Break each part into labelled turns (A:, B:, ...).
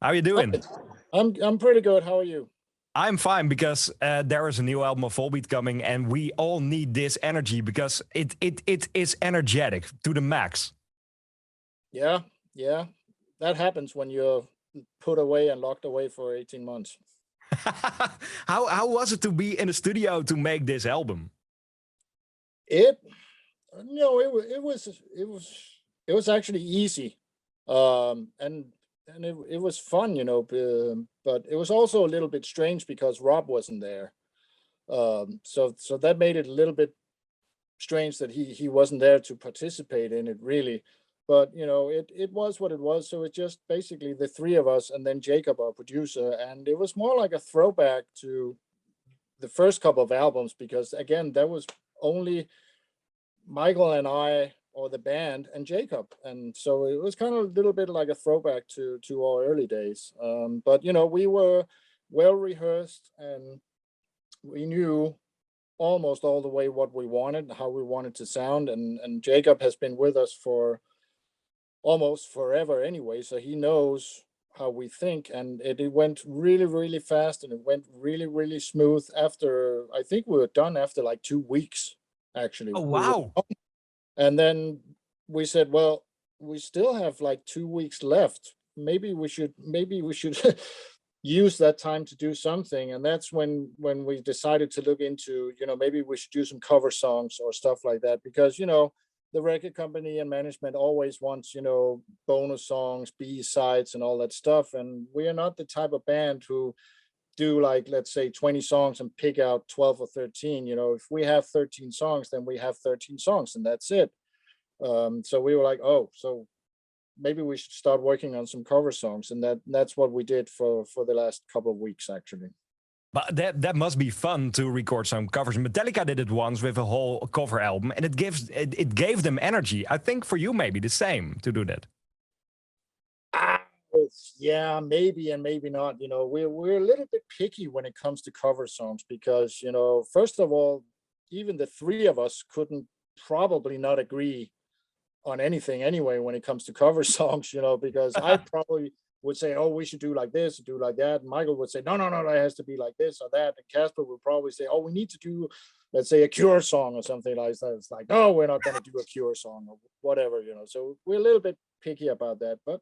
A: How are you doing?
B: I'm pretty good. How are you?
A: I'm fine because there is a new album of Volbeat coming, and we all need this energy because it is energetic to the max.
B: Yeah, yeah. That happens when you're put away and locked away for 18 months.
A: How was it to be in the studio to make this album?
B: It no, it was actually easy. And it was fun, but it was also a little bit strange because Rob wasn't there. So that made it a little bit strange that he wasn't there to participate in it really. But it was what it was. So it's just basically the three of us and then Jacob, our producer, and it was more like a throwback to the first couple of albums because again, that was only Michael and I or the band and Jacob, and so it was kind of a little bit like a throwback to our early days. But we were well rehearsed and we knew almost all the way what we wanted, how we wanted to sound, and Jacob has been with us for almost forever anyway, so he knows how we think, and it went really, really fast and it went really, really smooth. After I think we were done after like 2 weeks, actually.
A: Oh wow!
B: And then we said, well, we still have like 2 weeks left. Maybe we should use that time to do something. And that's when we decided to look into, maybe we should do some cover songs or stuff like that, because the record company and management always wants, bonus songs, B-sides and all that stuff. And we are not the type of band who do like, let's say 20 songs and pick out 12 or 13. If we have 13 songs, then we have 13 songs and that's it. So we were like, oh, so maybe we should start working on some cover songs. And that's what we did for the last couple of weeks, actually.
A: But that must be fun to record some covers. Metallica did it once with a whole cover album, and it gave them energy. I think for you maybe the same to do that.
B: Yeah, maybe and maybe not. We're a little bit picky when it comes to cover songs because first of all, even the three of us couldn't probably not agree on anything anyway when it comes to cover songs. Because I probably would say, oh, we should do like this, do like that. And Michael would say, no, it has to be like this or that. And Casper would probably say, oh, we need to do, let's say, a Cure song or something like that. It's like, no, we're not going to do a Cure song or whatever, So we're a little bit picky about that. But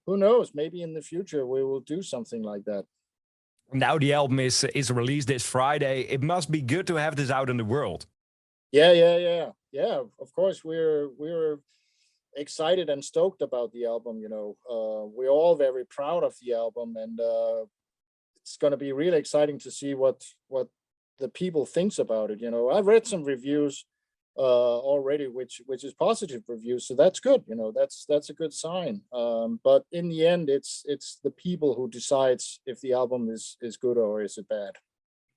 B: who knows? Maybe in the future we will do something like that.
A: Now the album is released this Friday. It must be good to have this out in the world.
B: Yeah. Of course, we're excited and stoked about the album. We're all very proud of the album, and it's going to be really exciting to see what the people thinks about it. I've read some reviews already, which is positive reviews, so that's good. That's a good sign. But in the end, it's the people who decides if the album is good or is it bad.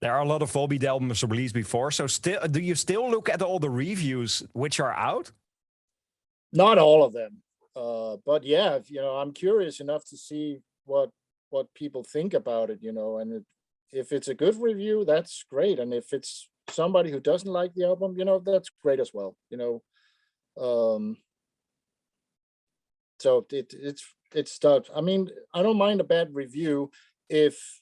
A: There are a lot of Volbeat albums released before, so do you still look at all the reviews which are out?
B: Not all of them, but yeah, I'm curious enough to see what people think about it, and if it's a good review, that's great, and if it's somebody who doesn't like the album, that's great as well. So it's tough. I mean, I don't mind a bad review if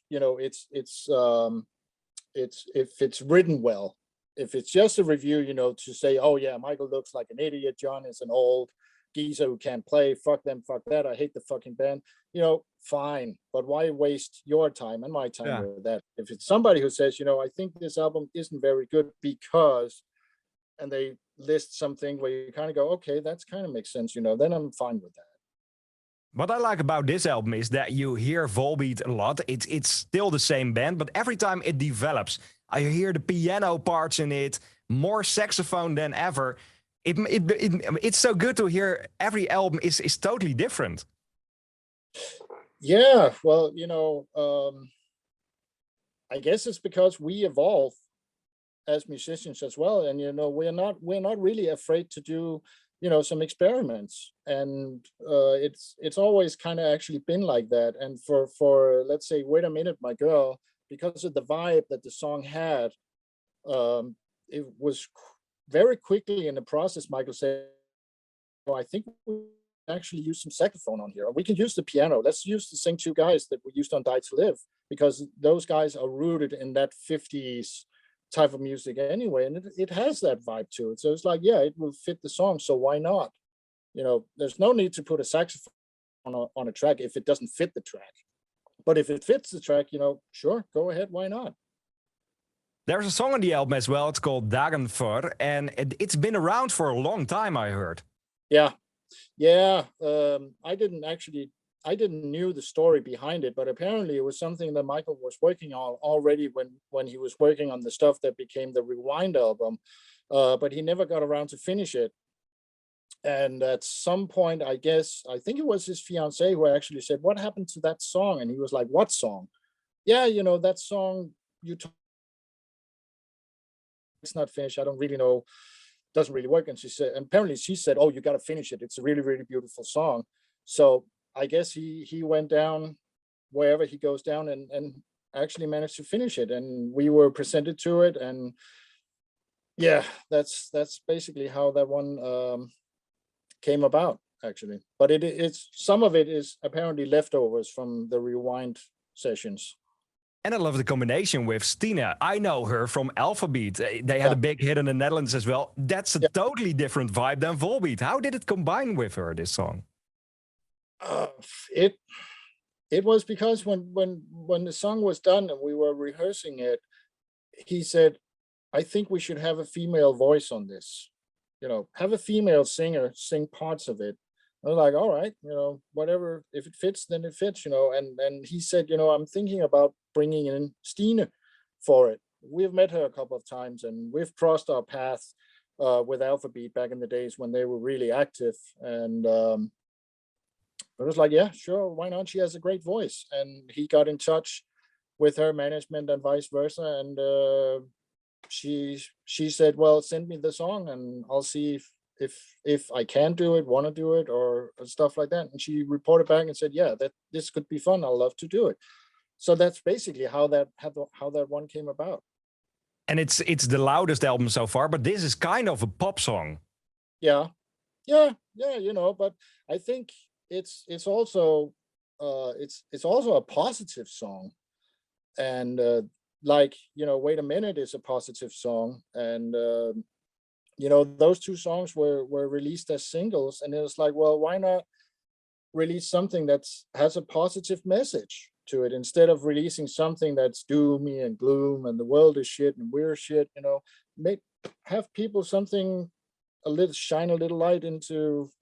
B: if it's written well. If it's just a review, to say, oh yeah, Michael looks like an idiot, John is an old geezer who can't play, fuck them, fuck that, I hate the fucking band, fine. But why waste your time and my time with that? If it's somebody who says, I think this album isn't very good because, and they list something where you kind of go, okay, that's kind of makes sense, then I'm fine with that.
A: What I like about this album is that you hear Volbeat a lot. It's still the same band, but every time it develops, I hear the piano parts in it, more saxophone than ever. It's so good to hear every album is totally different.
B: Yeah, well, I guess it's because we evolve as musicians as well, and we're not really afraid to do some experiments, and it's always kind of actually been like that. And for let's say, Wait a Minute, My Girl, because of the vibe that the song had, it was very quickly in the process, Michael said, I think we actually use some saxophone on here. We can use the piano. Let's use the same two guys that we used on Die to Live, because those guys are rooted in that 50s type of music anyway, and it has that vibe to it. So it's like, yeah, it will fit the song, so why not? You know, there's no need to put a saxophone on a track if it doesn't fit the track. But if it fits the track, you know, sure, go ahead, why not?
A: There's a song on the album as well. It's called Dagon Fur, and it's been around for a long time, I heard.
B: Yeah. I didn't knew the story behind it, but apparently it was something that Michael was working on already when he was working on the stuff that became the Rewind album, but he never got around to finish it. And at some point, I think it was his fiance who actually said, "What happened to that song?" And he was like, "What song?" "Yeah, you know, that song it's not finished. I don't really know. Doesn't really work." And apparently she said, "Oh, you got to finish it. It's a really, really beautiful song." So I guess he went down wherever he goes down and actually managed to finish it. And we were presented to it. And yeah, that's basically how that one came about, actually. But it's some of it is apparently leftovers from the Rewind sessions.
A: And I love the combination with Stina. I know her from Alphabet. They had a big hit in the Netherlands as well. That's a totally different vibe than Volbeat. How did it combine with her, this song?
B: It was because when the song was done and we were rehearsing it, he said, "I think we should have a female voice on this. You know, have a female singer sing parts of it." I was like, "All right, you know, whatever. If it fits, then it fits, you know." And he said, "You know, I'm thinking about bringing in Stine for it. We've met her a couple of times, and we've crossed our paths with Alphabet back in the days when they were really active." And I was like, "Yeah, sure, why not? She has a great voice." And he got in touch with her management and vice versa, and she said, "Well, send me the song, and I'll see if I can do it, want to do it, or stuff like that." And she reported back and said, "Yeah, that this could be fun. I'll love to do it." So that's basically how that one came about.
A: And it's the loudest album so far, but this is kind of a pop song.
B: Yeah, you know, but I think it's also a positive song. And like, you know, Wait a Minute is a positive song. And you know, those two songs were released as singles, and it was like, well, why not release something that has a positive message to it instead of releasing something that's doomy and gloom and the world is shit and we're shit, you know. Have people shine a little light into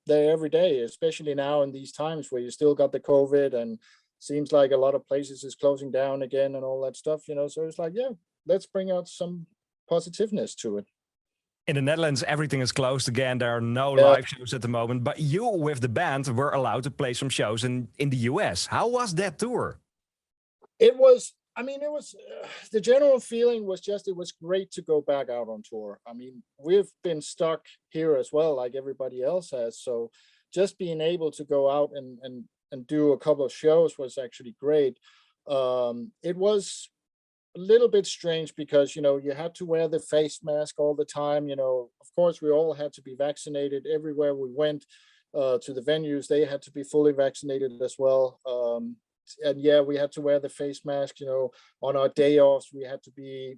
B: their everyday, especially now in these times where you still got the COVID and seems like a lot of places is closing down again and all that stuff, you know. So it's like, yeah, let's bring out some positiveness to it.
A: In the Netherlands, everything is closed again. There are no live shows at the moment, but you with the band were allowed to play some shows in the US. How was that tour?
B: It was, the general feeling was just, it was great to go back out on tour. I mean, we've been stuck here as well, like everybody else has. So just being able to go out and do a couple of shows was actually great. It was a little bit strange because, you know, you had to wear the face mask all the time. You know, of course, we all had to be vaccinated everywhere we went to the venues. They had to be fully vaccinated as well. And yeah, we had to wear the face mask, you know. On our day offs, we had to be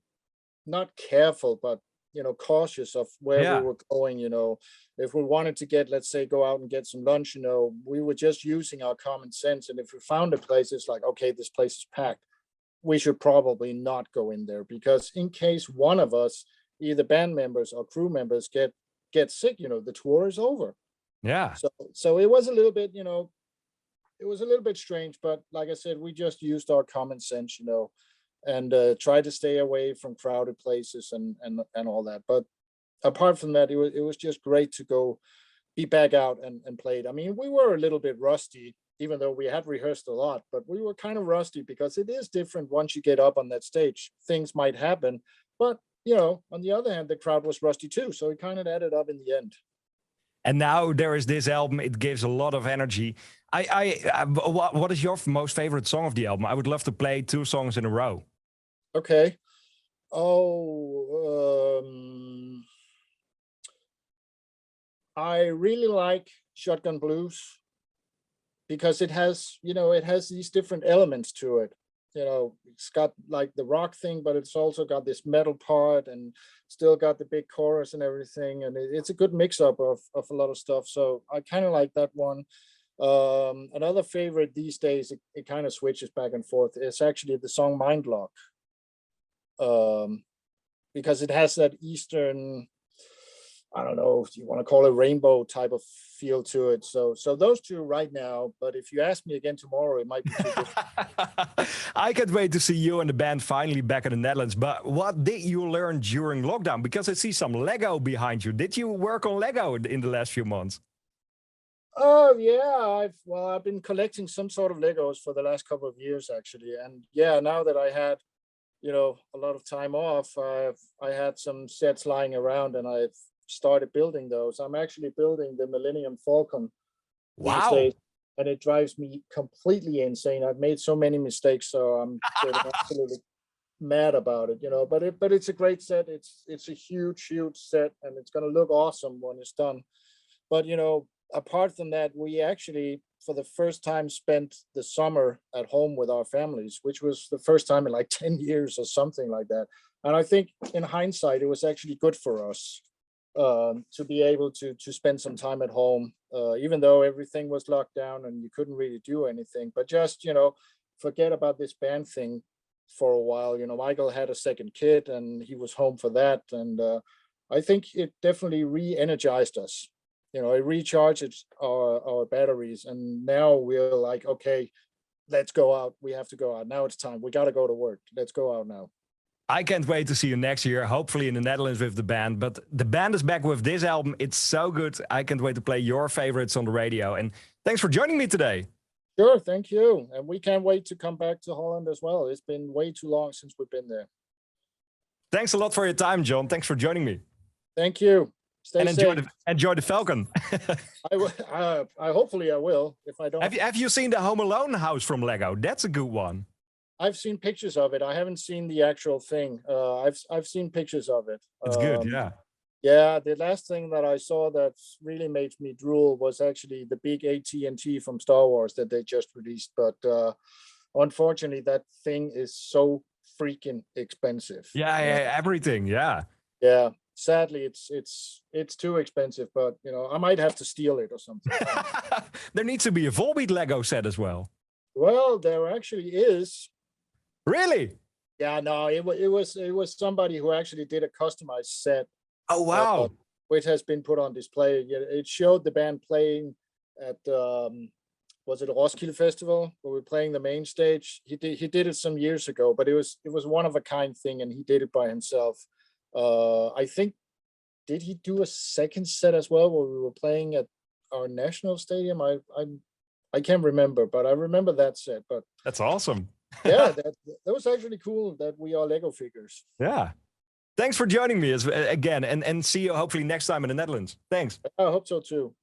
B: not careful, but, you know, cautious of where we were going. You know, if we wanted to let's say, go out and get some lunch, you know, we were just using our common sense. And if we found a place, it's like, okay, this place is packed, we should probably not go in there, because in case one of us, either band members or crew members, get sick, you know, the tour is over.
A: Yeah.
B: So it was a little bit, you know, it was a little bit strange, but like I said, we just used our common sense, you know, and tried to stay away from crowded places and all that. But apart from that, it was just great to be back out and play it. I mean, we were a little bit rusty, even though we had rehearsed a lot, but we were kind of rusty because it is different once you get up on that stage. Things might happen, but, you know, on the other hand, the crowd was rusty too, so it kind of added up in the end.
A: And now there is this album. It gives a lot of energy. What is your most favorite song of the album? I would love to play 2 songs in a row.
B: Okay. I really like Shotgun Blues because it has, it has these different elements to it. It's got like the rock thing, but it's also got this metal part and still got the big chorus and everything. And it's a good mix up of a lot of stuff. So I kind of like that one. Another favorite these days, it kind of switches back and forth. It's actually the song Mindlock. Because it has that Eastern, I don't know if you want to call it rainbow type of feel to it. So those two right now, but if you ask me again tomorrow, it might be too different.
A: I can't wait to see you and the band finally back in the Netherlands. But what did you learn during lockdown? Because I see some Lego behind you. Did you work on Lego in the last few months?
B: Oh yeah, I've been collecting some sort of Legos for the last couple of years actually. And yeah, now that I had, a lot of time off, I had some sets lying around and I've started building those. I'm actually building the Millennium Falcon these
A: Wow.
B: days, and it drives me completely insane. I've made so many mistakes, so I'm getting absolutely mad about it, but it's a great set. It's a huge set, and it's going to look awesome when it's done. But apart from that, we actually for the first time spent the summer at home with our families, which was the first time in like 10 years or something like that. And I think in hindsight, it was actually good for us to be able to spend some time at home, even though everything was locked down and you couldn't really do anything. But just, forget about this band thing for a while. Michael had a second kid and he was home for that. And I think it definitely re-energized us. It recharges our batteries. And now we're like, okay, let's go out. We have to go out. Now it's time. We got to go to work. Let's go out now.
A: I can't wait to see you next year, hopefully in the Netherlands with the band. But the band is back with this album. It's so good. I can't wait to play your favorites on the radio. And thanks for joining me today.
B: Sure, thank you. And we can't wait to come back to Holland as well. It's been way too long since we've been there.
A: Thanks a lot for your time, John. Thanks for joining me.
B: Thank you. Stay safe.
A: Enjoy the Falcon.
B: I hopefully I will. If I don't,
A: have you seen the Home Alone house from Lego? That's a good one.
B: I've seen pictures of it. I haven't seen the actual thing. I've seen pictures of it.
A: It's good, yeah.
B: Yeah, the last thing that I saw that really made me drool was actually the big AT&T from Star Wars that they just released. But unfortunately, that thing is so freaking expensive.
A: Yeah, everything, yeah.
B: Yeah, sadly, it's too expensive. But I might have to steal it or something.
A: There needs to be a Volbeat Lego set as well.
B: Well, there actually is.
A: Really?
B: Yeah, no, it was somebody who actually did a customized set.
A: Oh wow!
B: Which has been put on display. It showed the band playing at was it Roskilde Festival where we're playing the main stage. He did it some years ago, but it was one of a kind thing, and he did it by himself. I think did he do a second set as well where we were playing at our national stadium? I can't remember, but I remember that set. But
A: that's awesome.
B: Yeah, that was actually cool that we are Lego figures.
A: Yeah. Thanks for joining me again, and see you hopefully next time in the Netherlands. Thanks.
B: I hope so too.